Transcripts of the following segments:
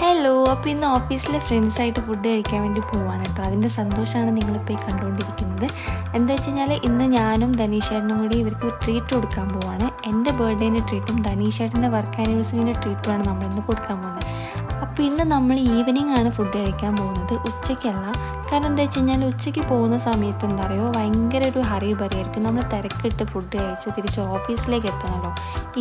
Hello, അപ്പോൾ ഇന്ന് ഓഫീസിലെ ഫ്രണ്ട്സായിട്ട് ഫുഡ് കഴിക്കാൻ വേണ്ടി പോവാണ് കേട്ടോ. അതിൻ്റെ സന്തോഷമാണ് നിങ്ങളിപ്പോൾ ഈ കണ്ടുകൊണ്ടിരിക്കുന്നത്. എന്താ വെച്ച് കഴിഞ്ഞാൽ ഇന്ന് ഞാനും ധനീഷേട്ടനും കൂടി ഇവർക്ക് ട്രീറ്റ് കൊടുക്കാൻ പോവാണ്. എൻ്റെ ബർത്ത്ഡേൻ്റെ ട്രീറ്റും ധനീഷേട്ടൻ്റെ വർക്ക് ആനിവേഴ്സറിൻ്റെ ട്രീറ്റുമാണ് നമ്മളിന്ന് കൊടുക്കാൻ പോകുന്നത്. അപ്പോൾ ഇന്ന് നമ്മൾ ഈവനിങ് ആണ് ഫുഡ് കഴിക്കാൻ പോകുന്നത്, ഉച്ചയ്ക്കല്ല. കാരണം എന്താ വെച്ച് കഴിഞ്ഞാൽ ഉച്ചയ്ക്ക് പോകുന്ന സമയത്ത് എന്താ പറയുക, ഭയങ്കര ഒരു ഹറി ബറിയായിരിക്കും. നമ്മൾ തിരക്കിട്ട് ഫുഡ് കഴിച്ച് തിരിച്ച് ഓഫീസിലേക്ക് എത്തണമല്ലോ.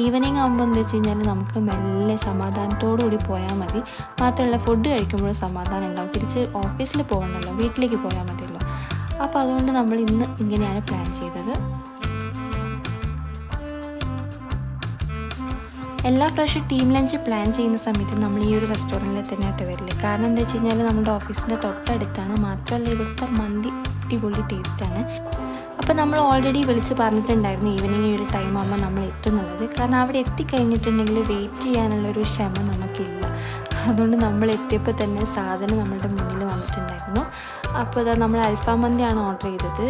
ഈവനിങ് ആകുമ്പോൾ എന്താ വെച്ച് കഴിഞ്ഞാൽ നമുക്ക് മെല്ലെ സമാധാനത്തോടു കൂടി പോയാൽ മതി. മാത്രമല്ല ഫുഡ് കഴിക്കുമ്പോഴും സമാധാനം ഉണ്ടാവും. തിരിച്ച് ഓഫീസിൽ പോകണമല്ലോ, വീട്ടിലേക്ക് പോയാൽ മതിയല്ലോ. അപ്പോൾ അതുകൊണ്ട് നമ്മൾ ഇന്ന് ഇങ്ങനെയാണ് പ്ലാൻ ചെയ്തത്. എല്ലാ പ്രാവശ്യം ടീം ലഞ്ച് പ്ലാൻ ചെയ്യുന്ന സമയത്ത് നമ്മൾ ഈ ഒരു റെസ്റ്റോറൻറ്റിൽ തന്നെയായിട്ട് വരില്ല. കാരണം എന്താ വെച്ച് കഴിഞ്ഞാൽ നമ്മുടെ ഓഫീസിൻ്റെ തൊട്ടടുത്താണ്. മാത്രമല്ല ഇവിടുത്തെ മന്തി അടിപൊളി ടേസ്റ്റാണ്. അപ്പോൾ നമ്മൾ ഓൾറെഡി വിളിച്ച് പറഞ്ഞിട്ടുണ്ടായിരുന്നു ഈവനിങ് ഈ ഒരു ടൈം ആകുമ്പോൾ നമ്മൾ എത്തുന്നുള്ളത്. കാരണം അവിടെ എത്തിക്കഴിഞ്ഞിട്ടുണ്ടെങ്കിൽ വെയിറ്റ് ചെയ്യാനുള്ളൊരു ക്ഷമ നമുക്കില്ല. അതുകൊണ്ട് നമ്മൾ എത്തിയപ്പോൾ തന്നെ സാധനം നമ്മളുടെ മുന്നിൽ വന്നിട്ടുണ്ടായിരുന്നു. അപ്പോൾ ഇതാ നമ്മൾ അൽഫാം മന്തിയാണ് ഓർഡർ ചെയ്തത്.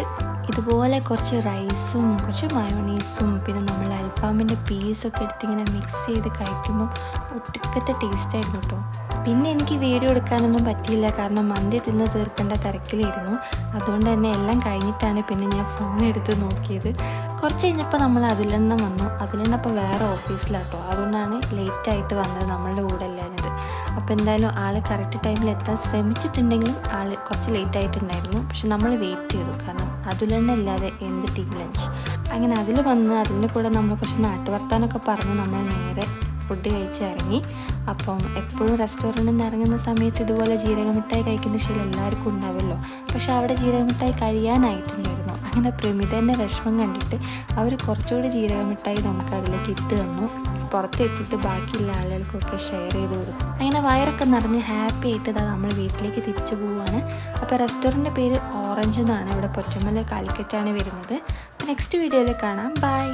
ഇതുപോലെ കുറച്ച് റൈസും കുറച്ച് മയോണീസും പിന്നെ നമ്മൾ അൽഫാമിൻ്റെ പീസൊക്കെ എടുത്തിങ്ങനെ മിക്സ് ചെയ്ത് കഴിക്കുമ്പോൾ ഒട്ടുക്കത്തെ ടേസ്റ്റായിരുന്നു കേട്ടോ. പിന്നെ എനിക്ക് വീഡിയോ എടുക്കാനൊന്നും പറ്റിയില്ല, കാരണം മന്തി തിന്ന് തീർക്കേണ്ട തിരക്കിലായിരുന്നു. അതുകൊണ്ട് തന്നെ എല്ലാം കഴിഞ്ഞിട്ടാണ് പിന്നെ ഞാൻ ഫോൺ എടുത്ത് നോക്കിയത്. കുറച്ച് കഴിഞ്ഞപ്പോൾ നമ്മൾ അതിലെണ്ണം വന്നു. അതിലെണ്ണം അപ്പോൾ വേറെ ഓഫീസിലാട്ടോ, അതുകൊണ്ടാണ് ലേറ്റായിട്ട് വന്നത്, നമ്മളുടെ കൂടെ അല്ലാഞ്ഞത്. അപ്പോൾ എന്തായാലും ആൾ കറക്റ്റ് ടൈമിൽ എത്താൻ ശ്രമിച്ചിട്ടുണ്ടെങ്കിലും ആൾ കുറച്ച് ലേറ്റ് ആയിട്ടുണ്ടായിരുന്നു. പക്ഷെ നമ്മൾ വെയിറ്റ് ചെയ്തു, കാരണം അതിലെണ്ണ ഇല്ലാതെ എന്ത് ടീം ലഞ്ച്. അങ്ങനെ അതിൽ വന്ന് അതിൻ്റെ കൂടെ നമ്മൾ കുറച്ച് നാട്ടുവർത്താനൊക്കെ പറഞ്ഞ് നമ്മൾ നേരെ ഫുഡ് കഴിച്ച് ഇറങ്ങി. അപ്പം എപ്പോഴും റെസ്റ്റോറൻറ്റിൽ നിന്ന് ഇറങ്ങുന്ന സമയത്ത് ഇതുപോലെ ജീരകമിഠായി കഴിക്കുന്ന ശീലം എല്ലാവർക്കും ഉണ്ടാവുമല്ലോ. പക്ഷെ അവിടെ ജീരകമിഠായി കഴിയാനായിട്ടുണ്ടായിരുന്നു. അങ്ങനെ പ്രമിതൻ്റെ വിഷമം കണ്ടിട്ട് അവർ കുറച്ചുകൂടി ജീരകമിഠായി നമുക്ക് അതിലേക്ക് ഇട്ട് തന്നു. പുറത്തെത്തിയിട്ട് ബാക്കിയുള്ള ആളുകൾക്കൊക്കെ ഷെയർ ചെയ്ത് കൊടുക്കും. അങ്ങനെ വയറൊക്കെ നിറഞ്ഞ് ഹാപ്പി ആയിട്ട് ഇതാ നമ്മൾ വീട്ടിലേക്ക് തിരിച്ചു പോവുകയാണ്. അപ്പോൾ റെസ്റ്റോറൻറ്റിൻ്റെ പേര് ഓറഞ്ച് എന്നാണ്. ഇവിടെ പൊറ്റമല കാലിക്കറ്റാണ് വരുന്നത്. നെക്സ്റ്റ് വീഡിയോയിൽ കാണാം. ബൈ.